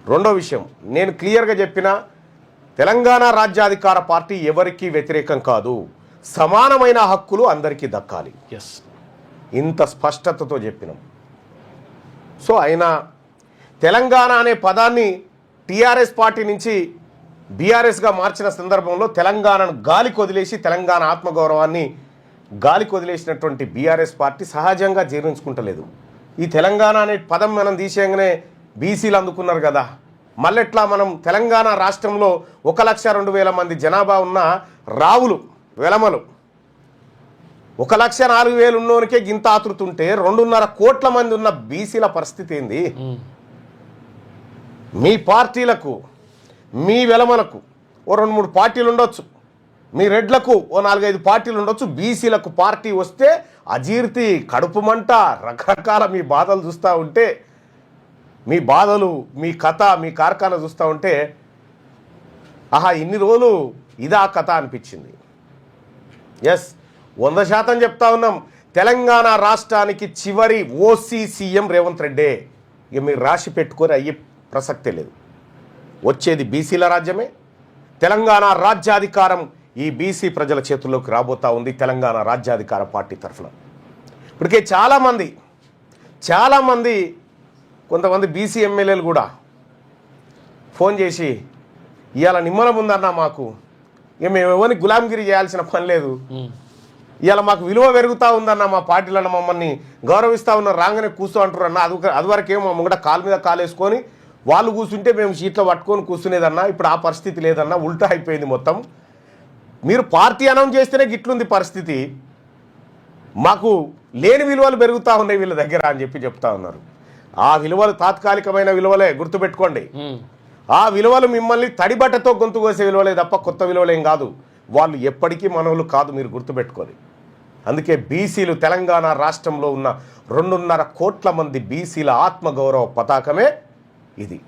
రెండో విషయం, నేను క్లియర్గా చెప్పిన తెలంగాణ రాజ్యాధికార పార్టీ ఎవరికీ వ్యతిరేకం కాదు, సమానమైన హక్కులు అందరికీ దక్కాలి. ఎస్, ఇంత స్పష్టతతో చెప్పినాం. సో అయినా తెలంగాణ అనే పదాన్ని టీఆర్ఎస్ పార్టీ నుంచి బీఆర్ఎస్గా మార్చిన సందర్భంలో తెలంగాణను గాలికి వదిలేసి తెలంగాణ ఆత్మగౌరవాన్ని గాలికి వదిలేసినటువంటి బీఆర్ఎస్ పార్టీ సహజంగా జీర్ణించుకుంటలేదు. ఈ తెలంగాణ అనే పదం మనం తీసేయగానే బీసీలు అందుకున్నారు కదా, మళ్ళెట్లా మనం తెలంగాణ రాష్ట్రంలో 1,02,000 మంది జనాభా ఉన్న రావులు వెలమలు 1,04,000 ఉన్నోనికే గింత ఆతృతుంటే 2.5 కోట్ల మంది ఉన్న బీసీల పరిస్థితి ఏంది? మీ పార్టీలకు మీ వెలమలకు ఓ 2-3 పార్టీలు ఉండొచ్చు, మీ రెడ్లకు ఓ 4-5 పార్టీలు ఉండొచ్చు, బీసీలకు పార్టీ వస్తే అజీర్తి, కడుపు మంట, రకరకాల మీ బాధలు చూస్తూ ఉంటే, మీ బాధలు, మీ కథ, మీ కార్ఖానా చూస్తూ ఉంటే ఆహా ఇన్ని రోజులు ఇదా కథ అనిపించింది. ఎస్, 100% చెప్తా ఉన్నాం, తెలంగాణ రాష్ట్రానికి చివరి ఓసీ సీఎం రేవంత్ రెడ్డే. ఇక మీరు రాసి పెట్టుకొని అయ్యే ప్రసక్తే లేదు. వచ్చేది బీసీల రాజ్యమే. తెలంగాణ రాజ్యాధికారం ఈ బీసీ ప్రజల చేతుల్లోకి రాబోతా ఉంది తెలంగాణ రాజ్యాధికార పార్టీ తరఫున. ఇప్పటికే చాలామంది కొంతమంది బీసీ ఎమ్మెల్యేలు కూడా ఫోన్ చేసి ఇవాళ నిమ్మలం ఉందన్నా మాకు, ఇక మేము ఎవరిని గులాంగిరి చేయాల్సిన పని లేదు, ఇవాళ మాకు విలువ పెరుగుతూ ఉందన్న, మా పార్టీలను మమ్మల్ని గౌరవిస్తూ ఉన్నారు, రాగానే కూర్చో అంటారు అన్న. అదివరకేమో ముంగట కాలు మీద కాలేసుకొని వాళ్ళు కూర్చుంటే మేము సీట్లో పట్టుకొని కూర్చునేదన్నా, ఇప్పుడు ఆ పరిస్థితి లేదన్నా, ఉల్టా అయిపోయింది మొత్తం. మీరు పార్టీ అనౌన్స్ చేస్తేనే గిట్లుంది పరిస్థితి, మాకు లేని విలువలు పెరుగుతూ ఉన్నాయి వీళ్ళ దగ్గర అని చెప్తా ఉన్నారు. ఆ విలువలు తాత్కాలికమైన విలువలే, గుర్తుపెట్టుకోండి. ఆ విలువలు మిమ్మల్ని తడిబట్టతో గొంతు కోసే విలువలే తప్ప కొత్త విలువలేం కాదు. వాళ్ళు ఎప్పటికీ మనవులు కాదు, మీరు గుర్తుపెట్టుకోండి. అందుకే బీసీలు తెలంగాణ రాష్ట్రంలో ఉన్న 2.5 కోట్ల మంది బీసీల ఆత్మగౌరవ పతాకమే ఇది.